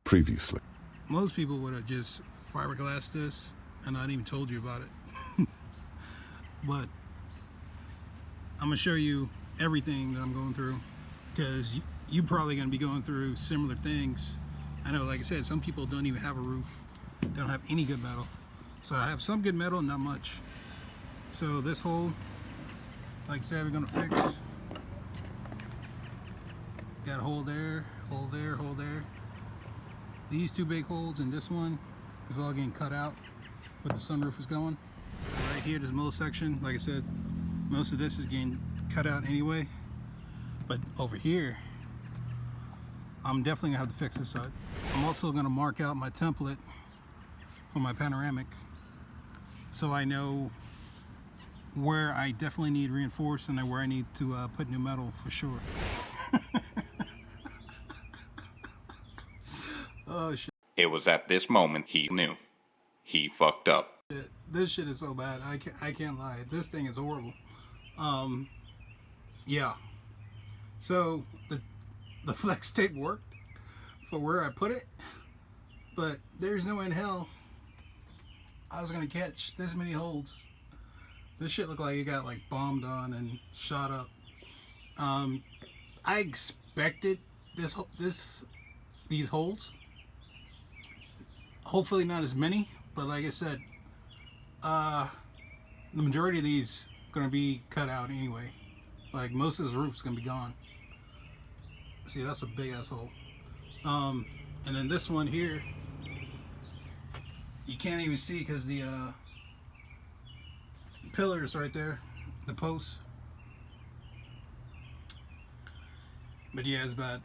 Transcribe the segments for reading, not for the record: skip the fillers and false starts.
Previously. Most people would have just fiberglassed this and not even told you about it. But I'm gonna show you everything that I'm going through, because you probably gonna be going through similar things. I know, like I said, some people don't even have a roof. They don't have any good metal. So I have some good metal, not much. So this hole, like I said, we're gonna fix. Got a hole there, hole there, hole there. These two big holes and this one is all getting cut out where the sunroof is going. Right here, this middle section, like I said, most of this is getting cut out anyway. But over here, I'm definitely gonna have to fix this side. I'm also gonna mark out my template for my Panoramic, so I know where I definitely need reinforced and where I need to put new metal for sure. Oh shit. It was at this moment he knew. He fucked up. This shit is so bad. I can't lie. This thing is horrible. Yeah. So the flex tape worked for where I put it, but there's no way in hell I was gonna catch this many holes. This shit looked like it got like bombed on and shot up. I expected these holes. Hopefully not as many, but like I said, the majority of these are gonna be cut out anyway. Like most of this roof is gonna be gone. See, that's a big ass hole. And then this one here, you can't even see because the pillars right there, the posts. But yeah, it's bad.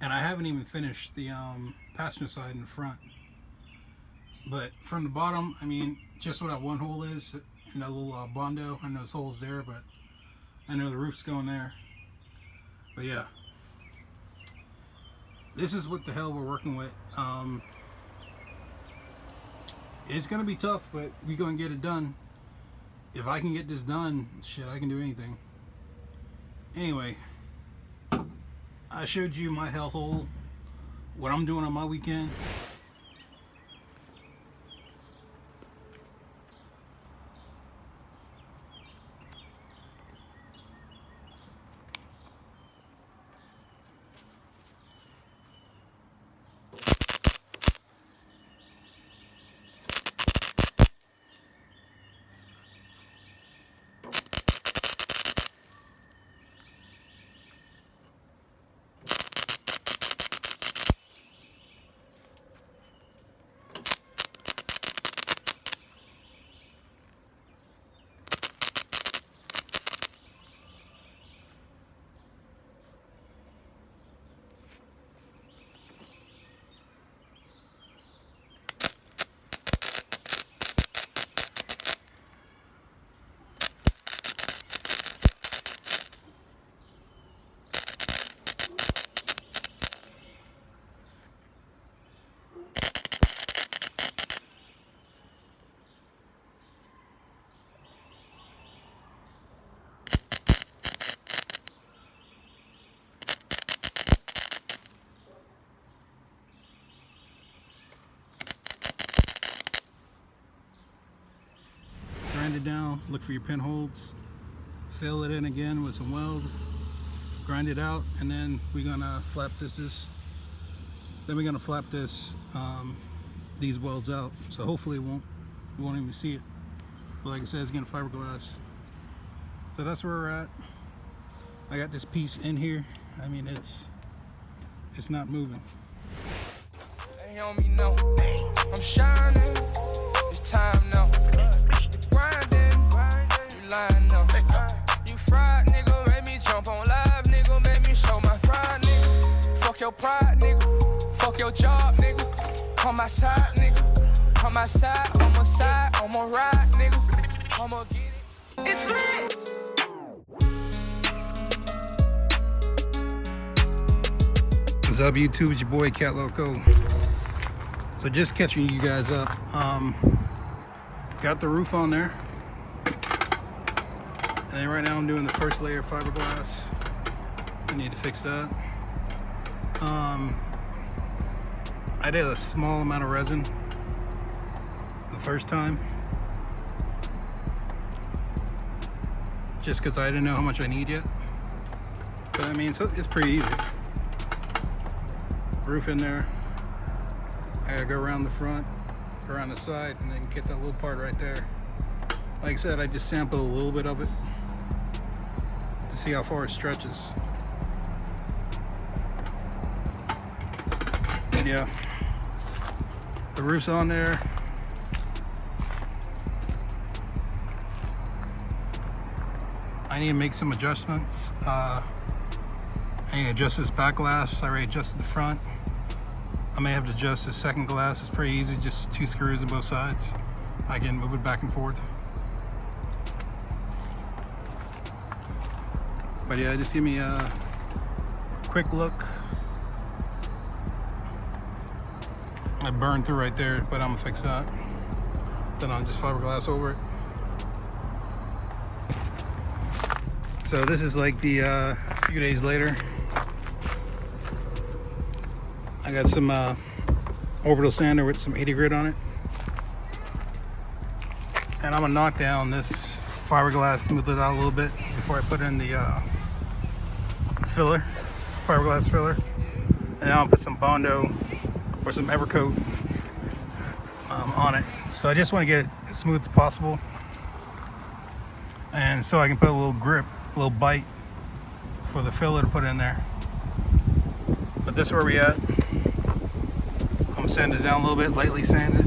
And I haven't even finished the passenger side in the front. But from the bottom, I mean, just what that one hole is, and that little bondo, I know there's holes there, but I know the roof's going there. But yeah, this is what the hell we're working with. It's gonna be tough, but we're gonna get it done. If I can get this done, shit, I can do anything. Anyway, I showed you my hellhole, what I'm doing on my weekend. Grind it down, look for your pinholes, fill it in again with some weld, grind it out, and then we're gonna flap this these welds out. So hopefully you won't even see it. But like I said, it's gonna fiberglass. So that's where we're at. I got this piece in here. I mean, it's not moving. They on me now. I'm shining. It's time now. Grinding, you lying now. You fried, nigga, make me jump on live, nigga, make me show my pride, nigga. Fuck your pride, nigga. Fuck your job, nigga. Come outside, nigga. Come outside, I'ma ride, nigga. I'ma get it. It's lit. What's up, YouTube? It's your boy Catloco. So just catching you guys up. Got the roof on there, and then right now I'm doing the first layer of fiberglass. I need to fix that. I did a small amount of resin the first time, just because I didn't know how much I need yet. But I mean, so it's pretty easy. Roof in there. I gotta go around the front, around the side, and then get that little part right there. Like I said, I just sampled a little bit of it to see how far it stretches. And yeah, the roof's on there. I need to make some adjustments. I need to adjust this back glass. I already adjusted the front. I may have to adjust the second glass. It's pretty easy, just 2 screws on both sides. I can move it back and forth. But yeah, just give me a quick look. I burned through right there, but I'm gonna fix that. Then I'll just fiberglass over it. So this is like the few days later. I got some orbital sander with some 80 grit on it. And I'm gonna knock down this fiberglass, smooth it out a little bit before I put in the filler, fiberglass filler. And now I'll put some Bondo or some Aerocoupe on it. So I just want to get it as smooth as possible. And so I can put a little grip, a little bite for the filler to put in there. But this is where we at. I'm gonna sand this down a little bit, lightly sand it.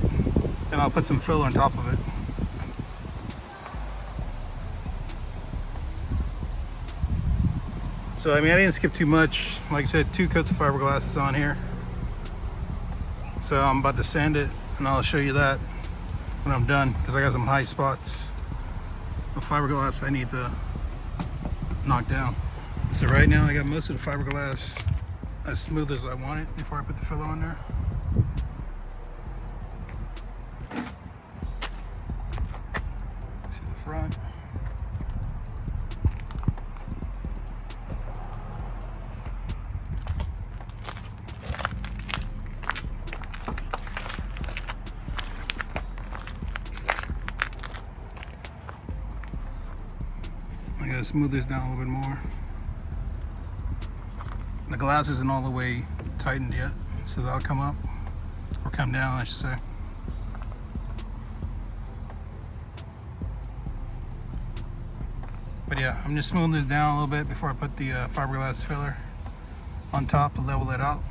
Then I'll put some filler on top of it. So I mean, I didn't skip too much. Like I said, 2 coats of fiberglass is on here. So I'm about to sand it, and I'll show you that when I'm done, because I got some high spots of fiberglass I need to knock down. So right now I got most of the fiberglass as smooth as I want it before I put the filler on there. See the front. I gotta smooth this down a little bit more. The glass isn't all the way tightened yet, so that'll come up, or come down I should say. But yeah, I'm just smoothing this down a little bit before I put the fiberglass filler on top to level it out.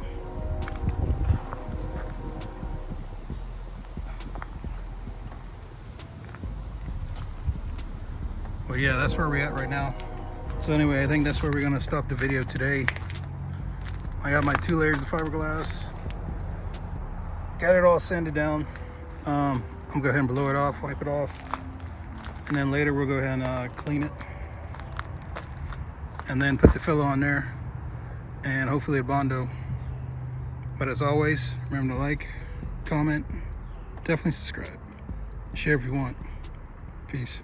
But yeah, that's where we're at right now. So anyway, I think that's where we're gonna stop the video today. I got my 2 layers of fiberglass. Got it all sanded down. I'm gonna go ahead and blow it off, wipe it off. And then later we'll go ahead and clean it. And then put the filler on there. And hopefully a Bondo. But as always, remember to like, comment, definitely subscribe. Share if you want. Peace.